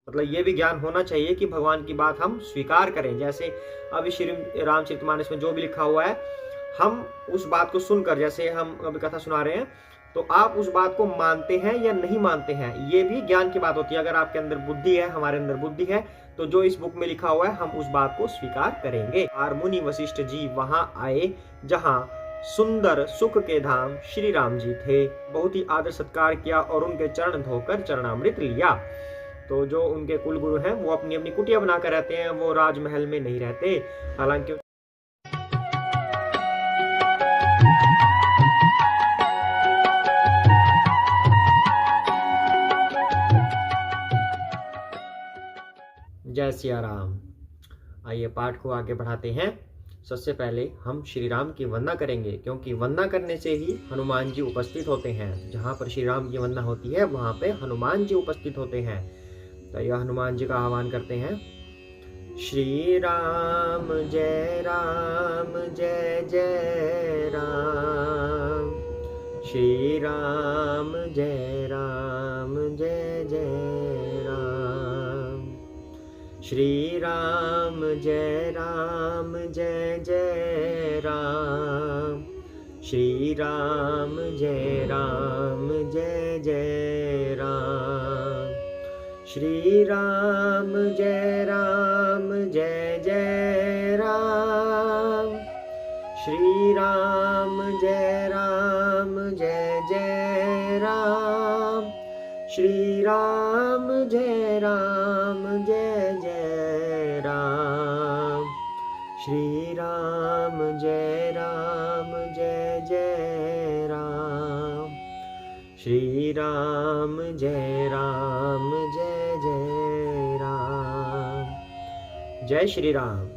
मतलब ये भी ज्ञान होना चाहिए कि भगवान की बात हम स्वीकार करें। जैसे अभी श्री रामचरितमानस में जो भी लिखा हुआ है, हम उस बात को सुनकर, जैसे हम अभी कथा सुना रहे हैं, तो आप उस बात को मानते हैं या नहीं मानते हैं, ये भी ज्ञान की बात होती है। अगर आपके अंदर बुद्धि है, हमारे अंदर बुद्धि है, तो जो इस बुक में लिखा हुआ है हम उस बात को स्वीकार करेंगे। और मुनि वशिष्ठ जी वहां आए जहां सुंदर सुख के धाम श्री राम जी थे। बहुत ही आदर सत्कार किया और उनके चरण धोकर चरणामृत लिया। तो जो उनके कुल गुरु हैं वो अपनी अपनी कुटिया बनाकर रहते हैं, वो राजमहल में नहीं रहते। हालांकि जय सिया राम। आइए पाठ को आगे बढ़ाते हैं। सबसे पहले हम श्री राम की वंदना करेंगे, क्योंकि वंदना करने से ही हनुमान जी उपस्थित होते हैं। जहाँ पर श्री राम की वंदना होती है वहाँ पे हनुमान जी उपस्थित होते हैं। तो यह हनुमान जी का आह्वान करते हैं। श्री राम जय जय राम, श्री राम जय जय राम, श्री राम जय जय राम, श्री राम जय जय राम, श्री राम जय जय राम, श्री राम जय जय राम, श्री राम जय जय राम, श्री राम जय जय राम, श्री राम जय जय राम। जय श्री राम।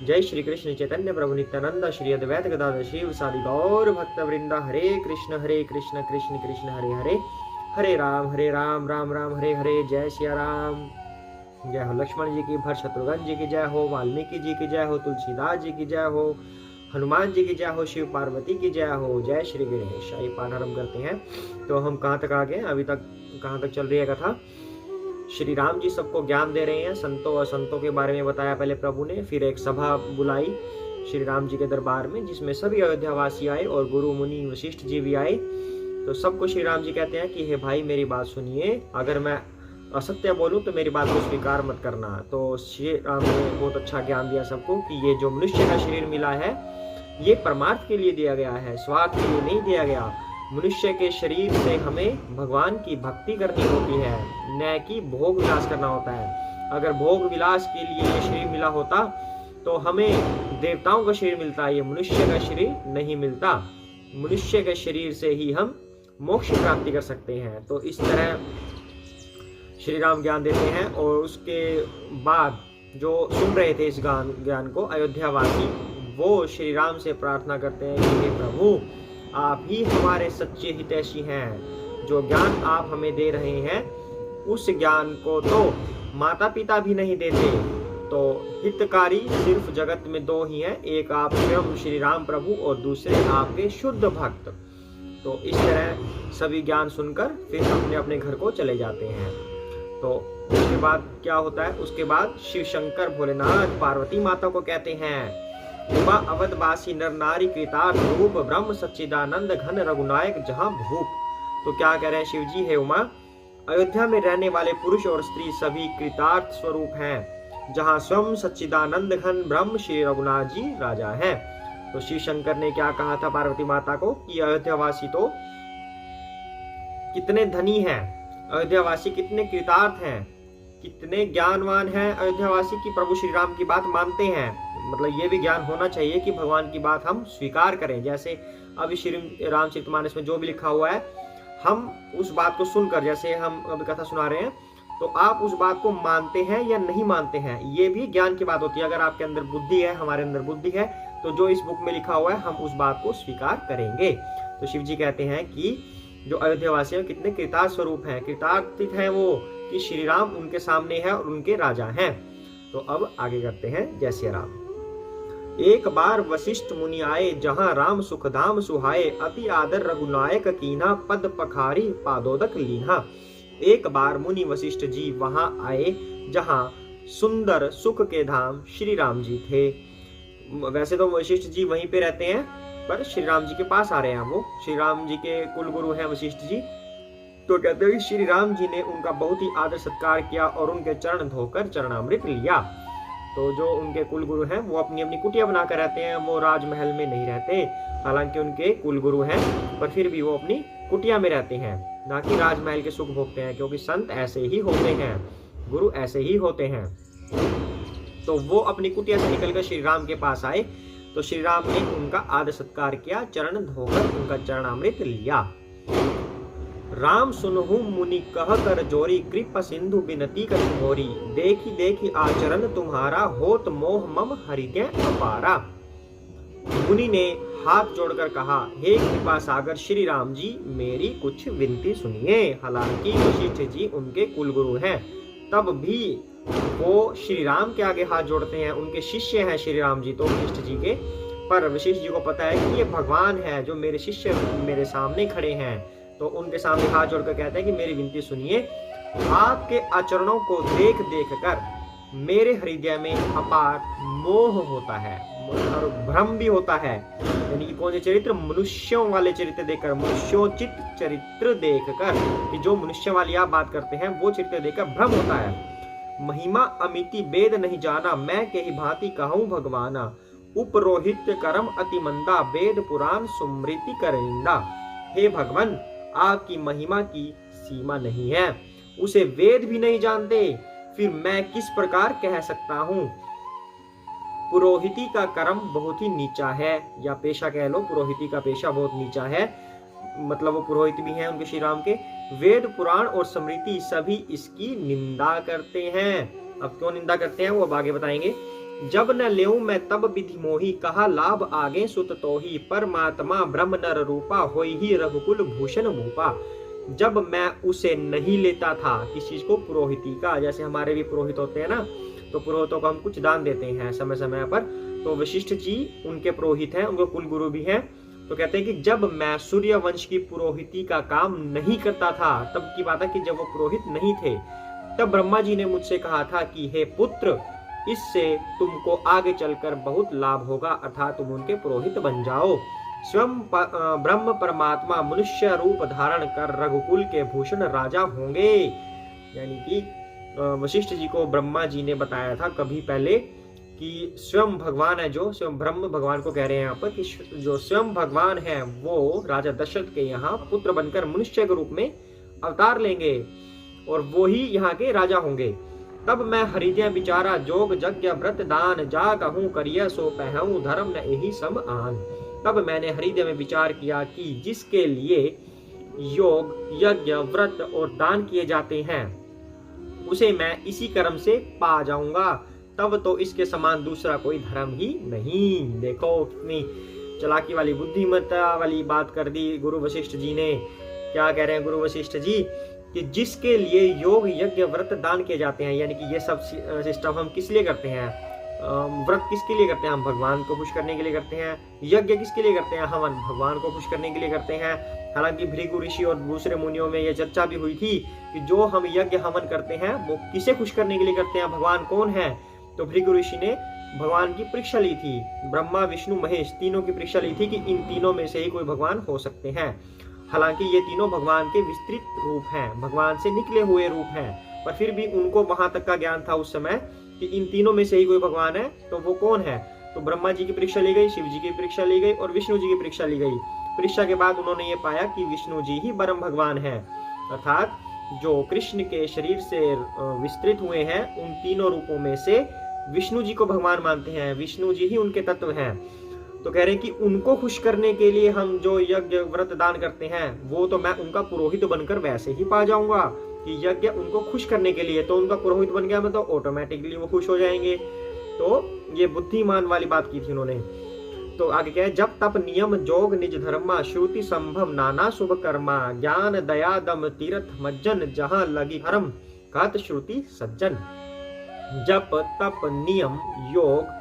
जय श्री कृष्ण चैतन्य प्रभु नित्यानंद, श्री अद्वैत गदाधर शिव सादि गौर भक्त वृंदा। हरे कृष्ण कृष्ण कृष्ण हरे हरे, हरे राम राम राम हरे हरे। जय सिया राम। जय हो लक्ष्मण जी की, भरत शत्रुघ्न जी की जय हो, वाल्मीकि जी की जय हो, तुलसीदास जी की जय हो, हनुमान जी की जय हो, शिव पार्वती की जय हो। जय श्री गणेश। आइए पाठ आरंभ करते हैं। तो हम कहाँ तक आ गए, अभी तक कहाँ तक चल रही है कथा। श्री राम जी सबको ज्ञान दे रहे हैं। संतों और संतों के बारे में बताया पहले प्रभु ने, फिर एक सभा बुलाई श्री राम जी के दरबार में, जिसमें सभी अयोध्यावासी आए और गुरु मुनि वशिष्ठ जी भी आए। तो सबको श्री राम जी कहते हैं कि हे भाई मेरी बात सुनिए, अगर मैं असत्य बोलूं तो मेरी बात को स्वीकार मत करना। तो श्री राम ने बहुत अच्छा ज्ञान दिया सबको कि ये जो मनुष्य का शरीर मिला है ये परमार्थ के लिए दिया गया है, स्वार्थ के लिए नहीं दिया गया। मनुष्य के शरीर से हमें भगवान की भक्ति करनी होती है, न कि भोग विलास करना होता है। अगर भोग विलास के लिए ये शरीर मिला होता तो हमें देवताओं का शरीर मिलता, ये मनुष्य का शरीर नहीं मिलता। मनुष्य के शरीर से ही हम मोक्ष प्राप्ति कर सकते हैं। तो इस तरह श्री राम ज्ञान देते हैं। और उसके बाद जो सुन रहे थे इस ज्ञान को अयोध्यावासी, वो श्री राम से प्रार्थना करते हैं कि हे प्रभु आप ही हमारे सच्चे हितैषी हैं। जो ज्ञान आप हमें दे रहे हैं उस ज्ञान को तो माता पिता भी नहीं देते। तो हितकारी सिर्फ जगत में दो ही हैं, एक आप स्वयं श्री राम प्रभु और दूसरे आपके शुद्ध भक्त। तो इस तरह सभी ज्ञान सुनकर फिर अपने अपने घर को चले जाते हैं। तो उसके बाद क्या होता है, उसके बाद शिव शंकर भोलेनाथ पार्वती माता को कहते हैं, उमा अवधवासी नर नारी कृतार्थ रूप ब्रह्म सच्चिदानंद घन रघुनायक जहां भूप। तो क्या कह रहे हैं शिव जी, हे उमा, अयोध्या में रहने वाले पुरुष और स्त्री सभी कृतार्थ स्वरूप हैं, जहां स्वयं सच्चिदानंद घन ब्रह्म श्री रघुनाथ जी राजा हैं। तो शिव शंकर ने क्या कहा था पार्वती माता को कि अयोध्यावासी तो कितने धनी हैं, अयोध्यावासी कितने कृतार्थ हैं, कितने ज्ञानवान हैं अयोध्यावासी की प्रभु श्री राम की बात मानते हैं। मतलब ये भी ज्ञान होना चाहिए कि भगवान की बात हम स्वीकार करें। जैसे अभी श्री रामचरितमानस में जो भी लिखा हुआ है, हम उस बात को सुनकर, जैसे हम अभी कथा सुना रहे हैं, तो आप उस बात को मानते हैं या नहीं मानते हैं, ये भी ज्ञान की बात होती है। अगर आपके अंदर बुद्धि है, हमारे अंदर बुद्धि है, तो जो इस बुक में लिखा हुआ है हम उस बात को स्वीकार करेंगे। तो शिव जी कहते हैं कि जो अयोध्यावासी हैं कितने कृतार्थ स्वरूप हैं, कृतार्थित हैं वो कि श्री राम उनके सामने है और उनके राजा हैं। तो अब आगे करते हैं। जय श्री राम। एक बार वशिष्ठ मुनि आए जहां राम सुखधाम सुहाए, अति आदर रघुनायक कीन्हा, पद पखारी पादोदक लीन्हा। एक बार मुनि वशिष्ठ जी वहां आए जहां सुंदर सुख के धाम श्री राम जी थे। वैसे तो वशिष्ठ जी वहीं पे रहते हैं, पर श्री राम जी के पास आ रहे हैं। वो श्री राम जी के कुल गुरु हैं वशिष्ठ जी। तो कहते हैं कि श्री राम जी ने उनका बहुत ही आदर सत्कार किया और उनके चरण धोकर चरणामृत लिया। तो जो उनके कुल गुरु हैं वो अपनी अपनी कुटिया बनाकर रहते हैं, वो राजमहल में नहीं रहते। हालांकि उनके कुल गुरु हैं, पर फिर भी वो अपनी कुटिया में रहते हैं, ना कि राजमहल के सुख भोगते हैं, क्योंकि संत ऐसे ही होते हैं, गुरु ऐसे ही होते हैं। तो वो अपनी कुटिया से निकलकर श्री राम के पास आए। तो श्री राम ने उनका आदर सत्कार किया, चरण धोकर उनका चरणामृत लिया। राम सुनहु मुनि कह कर जोरी, कृपा सिंधु बिनती कर घोरी, देखी देखी आचरण तुम्हारा, होत मोह मम हृदय अपारा। मुनि ने हाथ जोड़कर कहा, हे कृपा सागर श्री राम जी, मेरी कुछ विनती सुनिए। हालांकि वशिष्ठ जी उनके कुलगुरु हैं, तब भी वो श्री राम के आगे हाथ जोड़ते हैं। उनके शिष्य हैं श्री राम जी तो वशिष्ठ जी के, पर वशिष्ठ जी को पता है कि ये भगवान है जो मेरे शिष्य मेरे सामने खड़े हैं। तो उनके सामने हाथ जोड़कर कहते हैं कि मेरी विनती सुनिए। आपके आचरणों को देख देख कर मेरे हृदय में अपार मोह होता है और भ्रम भी होता है। यानी कि कौन से चरित्र? मनुष्यों वाले चरित्र देखकर, मनुष्योचित चरित्र देखकर, कि जो मनुष्य वाली आप बात करते हैं वो चरित्र देखकर भ्रम होता है। महिमा अमिति वेद नहीं जाना, मैं के ही भांति कहूँ भगवाना, उपरोहित करम अति मंदा, वेद पुराण सुमृति करिंदा। हे भगवान, आपकी महिमा की सीमा नहीं है, उसे वेद भी नहीं जानते, फिर मैं किस प्रकार कह सकता हूं। पुरोहिती का कर्म बहुत ही नीचा है, या पेशा कह लो, पुरोहिती का पेशा बहुत नीचा है, मतलब वो पुरोहित भी हैं उनके श्री राम के। वेद पुराण और स्मृति सभी इसकी निंदा करते हैं। अब क्यों निंदा करते हैं वो अब आगे बताएंगे। जब न लेऊं मैं तब विधि मोही, कहा लाभ आगे सुत तोही, परमात्मा ब्रह्म नर रूपा, होई ही रघुकुल भूषण भूपा। जब मैं उसे नहीं लेता था, किस चीज को? पुरोहिती का। जैसे हमारे भी पुरोहित होते हैं ना, तो पुरोहितों को हम कुछ दान देते हैं समय समय पर। तो वशिष्ठ जी उनके पुरोहित हैं, उनके कुल गुरु भी हैं। तो कहते हैं कि जब मैं सूर्य वंश की पुरोहिती का काम नहीं करता था, तब की बात है कि जब वो पुरोहित नहीं थे, तब ब्रह्मा जी ने मुझसे कहा था कि हे पुत्र, इससे तुमको आगे चलकर बहुत लाभ होगा, अर्थात तुम उनके पुरोहित बन जाओ। स्वयं ब्रह्म परमात्मा मनुष्य रूप धारण कर रघुकुल के भूषण राजा होंगे। यानी कि वशिष्ठ जी को ब्रह्मा जी ने बताया था कभी पहले कि स्वयं भगवान है, जो स्वयं ब्रह्म भगवान को कह रहे हैं यहाँ पर, कि जो स्वयं भगवान है वो राजा दशरथ के यहाँ पुत्र बनकर मनुष्य के रूप में अवतार लेंगे और वो ही यहाँ के राजा होंगे। तब मैं हृदय विचारा, जोग यज्ञ व्रत दान, जा कहूँ करिया सो पहूं, धर्म न यही सम आन। तब मैंने हृदय में विचार किया कि जिसके लिए योग यज्ञ व्रत और दान किए जाते हैं, उसे मैं इसी कर्म से पा जाऊंगा, तब तो इसके समान दूसरा कोई धर्म ही नहीं। देखो कितनी चालाकी वाली बुद्धिमत्ता वाली बात कर दी गुरु वशिष्ठ जी ने। क्या कह रहे हैं गुरु वशिष्ठ जी? कि जिसके लिए योग यज्ञ व्रत दान किए जाते हैं, यानी कि ये सब सिस्टम हम किस लिए करते हैं? व्रत किसके लिए करते हैं? हम भगवान को खुश करने के लिए करते हैं। यज्ञ किसके लिए करते हैं? हवन भगवान को खुश करने के लिए करते हैं। हालांकि भृगु ऋषि और दूसरे मुनियों में यह चर्चा भी हुई थी कि जो हम यज्ञ हवन करते हैं वो किसे खुश करने के लिए करते हैं, भगवान कौन है? तो भृगु ऋषि ने भगवान की परीक्षा ली थी, ब्रह्मा विष्णु महेश तीनों की परीक्षा ली थी कि इन तीनों में से ही कोई भगवान हो सकते हैं। हालांकि ये तीनों भगवान के विस्तृत रूप हैं, भगवान से निकले हुए रूप हैं, पर फिर भी उनको वहां तक का ज्ञान था उस समय कि इन तीनों में से ही कोई भगवान है, तो वो कौन है? तो ब्रह्मा जी की परीक्षा ली गई, शिव जी की परीक्षा ली गई और विष्णु जी की परीक्षा ली गई। परीक्षा के बाद उन्होंने ये पाया कि विष्णु जी ही परम भगवान है, अर्थात जो कृष्ण के शरीर से विस्तृत हुए हैं, उन तीनों रूपों में से विष्णु जी को भगवान मानते हैं, विष्णु जी ही उनके तत्व हैं। तो कह रहे हैं कि उनको खुश करने के लिए हम जो यज्ञ व्रत दान करते हैं, वो तो मैं उनका पुरोहित बनकर वैसे ही पा जाऊंगा कि यज्ञ उनको खुश करने के लिए, तो उनका पुरोहित बन गया मैं तो ऑटोमेटिकली वो खुश हो जाएंगे। तो ये बुद्धिमान वाली बात की थी उन्होंने। तो आगे क्या है? जब तप नियम जोग निज धर्मा, श्रुति संभव नाना शुभ कर्मा, ज्ञान दया दम तीर्थ मज्जन, जहां लगी धर्म कहत श्रुति सज्जन। जप तप नियम योग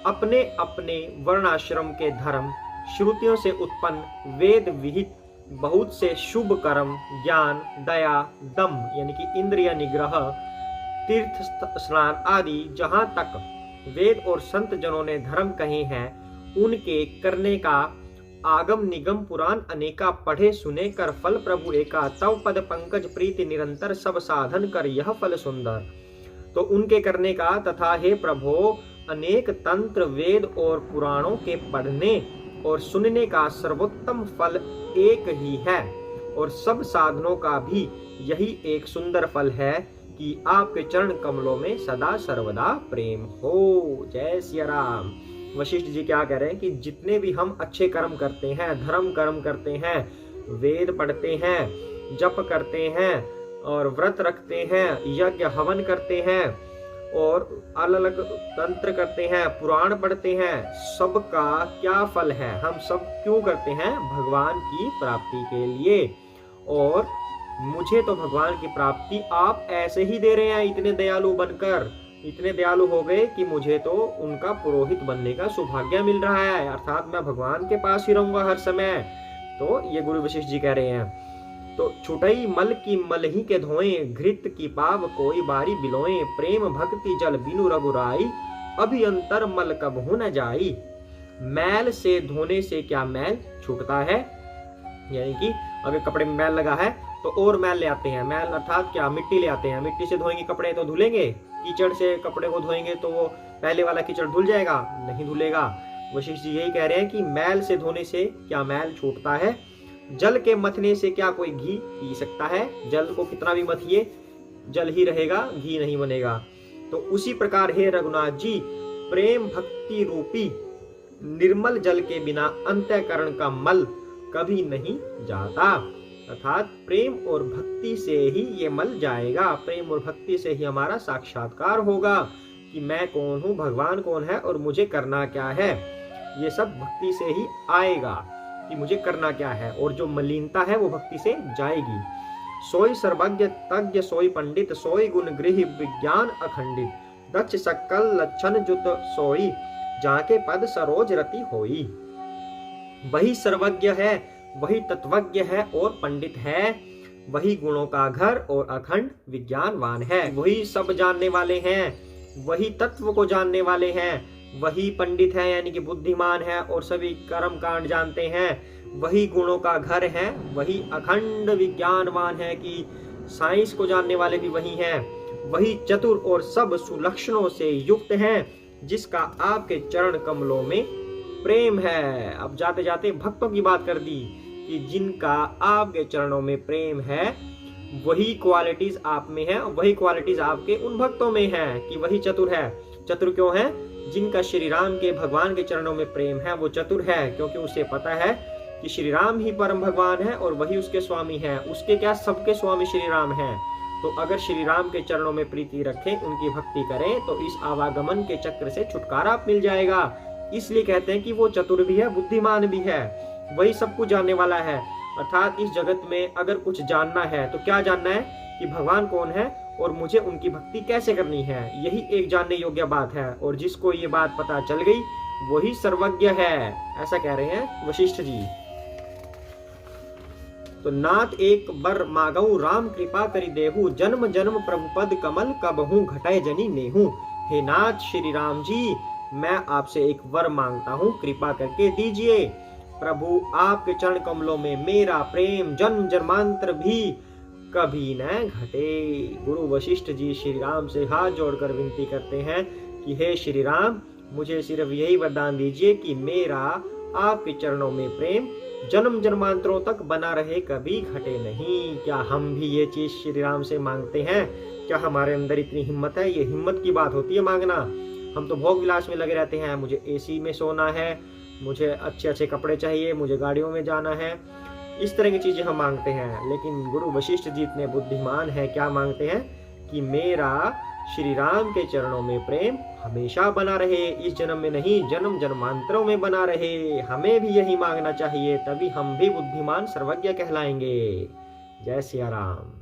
अपने अपने वर्णाश्रम के धर्म, श्रुतियों से उत्पन्न वेद विहित बहुत से शुभ कर्म, ज्ञान, दया, दम यानी कि इंद्रिय निग्रह, तीर्थ स्नान आदि जहां तक वेद और संत जनों ने धर्म कहे हैं उनके करने का आगम निगम पुराण अनेका पढ़े सुने कर फल प्रभु एका तव पद पंकज प्रीति निरंतर सब साधन कर यह फल सुंदर। तो उनके करने का तथा हे प्रभु अनेक तंत्र वेद और पुराणों के पढ़ने और सुनने का सर्वोत्तम फल एक ही है और सब साधनों का भी यही एक सुंदर फल है कि आपके चरण कमलों में सदा सर्वदा प्रेम हो। जय सिया राम। वशिष्ठ जी क्या कह रहे हैं कि जितने भी हम अच्छे कर्म करते हैं, धर्म कर्म करते हैं, वेद पढ़ते हैं, जप करते हैं और व्रत रखते हैं, यज्ञ हवन करते हैं और अलग अलग तंत्र करते हैं, पुराण पढ़ते हैं, सबका क्या फल है? हम सब क्यों करते हैं? भगवान की प्राप्ति के लिए। और मुझे तो भगवान की प्राप्ति आप ऐसे ही दे रहे हैं, इतने दयालु बनकर, इतने दयालु हो गए कि मुझे तो उनका पुरोहित बनने का सौभाग्य मिल रहा है, अर्थात मैं भगवान के पास ही रहूंगा हर समय। तो ये गुरु वशिष्ठ जी कह रहे हैं। तो छुटई मल की मल ही के धोए, घृत की पाव कोई बारी बिलोए, प्रेम भक्ति जल बिनु रघुराई, अभी अंतर मल कबहु न जाई। मैल से धोने से क्या मैल छूटता है? यानी कि अगर कपड़े में मैल लगा है तो और मैल ले आते हैं। मैल अर्थात क्या? मिट्टी ले आते हैं। मिट्टी से धोएंगे कपड़े तो धुलेंगे, कीचड़ से कपड़े को धोएंगे तो वो पहले वाला कीचड़ धुल जाएगा? नहीं धुलेगा। वशिष्ठ जी यही कह रहे हैं कि मैल से धोने से क्या मैल छूटता है? जल के मथने से क्या कोई घी पी सकता है? जल को कितना भी मथिए जल ही रहेगा, घी नहीं बनेगा। तो उसी प्रकार हे रघुनाथ जी, प्रेम भक्ति रूपी निर्मल जल के बिना अंतःकरण का मल कभी नहीं जाता। अर्थात प्रेम और भक्ति से ही ये मल जाएगा। प्रेम और भक्ति से ही हमारा साक्षात्कार होगा कि मैं कौन हूँ, भगवान कौन है और मुझे करना क्या है। ये सब भक्ति से ही आएगा कि मुझे करना क्या है, और जो मलिनता है वो भक्ति से जाएगी। सोई सर्वज्ञ तज्ञ सोई पंडित, सोई गुण गृह विज्ञान अखंडित, दक्ष सकल लक्षण जुत सोई, जाके पद सरोज रति होई। वही सर्वज्ञ है, वही तत्वज्ञ है और पंडित है, वही गुणों का घर और अखंड विज्ञानवान है। वही सब जानने वाले हैं, वही तत्व को जानने वाले हैं, वही पंडित है यानी कि बुद्धिमान है और सभी कर्म कांड जानते हैं, वही गुणों का घर है, वही अखंड विज्ञानवान है कि साइंस को जानने वाले भी वही हैं, वही चतुर और सब सुलक्षणों से युक्त है, जिसका आपके चरण कमलों में प्रेम है। अब जाते जाते भक्तों की बात कर दी कि जिनका आपके चरणों में प्रेम है, वही क्वालिटीज आप में है, वही क्वालिटीज आपके उन भक्तों में है कि वही चतुर है। चतुर क्यों है? जिनका श्री राम के भगवान के चरणों में प्रेम है वो चतुर है, क्योंकि उसे पता है कि श्री राम ही परम भगवान है और वही उसके स्वामी है। उसके क्या, सबके स्वामी श्री राम हैं। तो अगर श्री राम के चरणों में प्रीति रखें, उनकी भक्ति करें, तो इस आवागमन के चक्र से छुटकारा मिल जाएगा। इसलिए कहते हैं कि वो चतुर भी है, बुद्धिमान भी है, वही सब कुछ जानने वाला है। अर्थात इस जगत में अगर कुछ जानना है तो क्या जानना है कि भगवान कौन है और मुझे उनकी भक्ति कैसे करनी है, यही एक जानने योग्य बात है। और जिसको ये बात पता चल गई वही सर्वज्ञ है, ऐसा कह रहे हैं वशिष्ठ जी। तो नाथ एक बर मागऊ, राम कृपा करि देहु, जन्म जन्म प्रभु पद कमल कबहू घटाए जनी नेहू। हे नाथ श्री राम जी, मैं आपसे एक वर मांगता हूँ, कृपा करके दीजिए। प्रभु आपके चरण कमलों में मेरा प्रेम जन्म जन्मांतर भी कभी न घटे। गुरु वशिष्ठ जी श्री राम से हाथ जोड़कर विनती करते हैं कि हे श्री राम, मुझे सिर्फ यही वरदान दीजिए कि मेरा आपके चरणों में प्रेम जन्म जन्मांतरों तक बना रहे, कभी घटे नहीं। क्या हम भी ये चीज श्री राम से मांगते हैं? क्या हमारे अंदर इतनी हिम्मत है? ये हिम्मत की बात होती है मांगना। हम तो भोग विलास में लगे रहते हैं, मुझे एसी में सोना है, मुझे अच्छे अच्छे कपड़े चाहिए, मुझे गाड़ियों में जाना है, इस तरह की चीजें हम मांगते हैं। लेकिन गुरु वशिष्ठ जी इतने बुद्धिमान है, क्या मांगते हैं कि मेरा श्री राम के चरणों में प्रेम हमेशा बना रहे, इस जन्म में नहीं जन्म जन्मांतरों में बना रहे। हमें भी यही मांगना चाहिए, तभी हम भी बुद्धिमान सर्वज्ञ कहलाएंगे। जय सिया राम।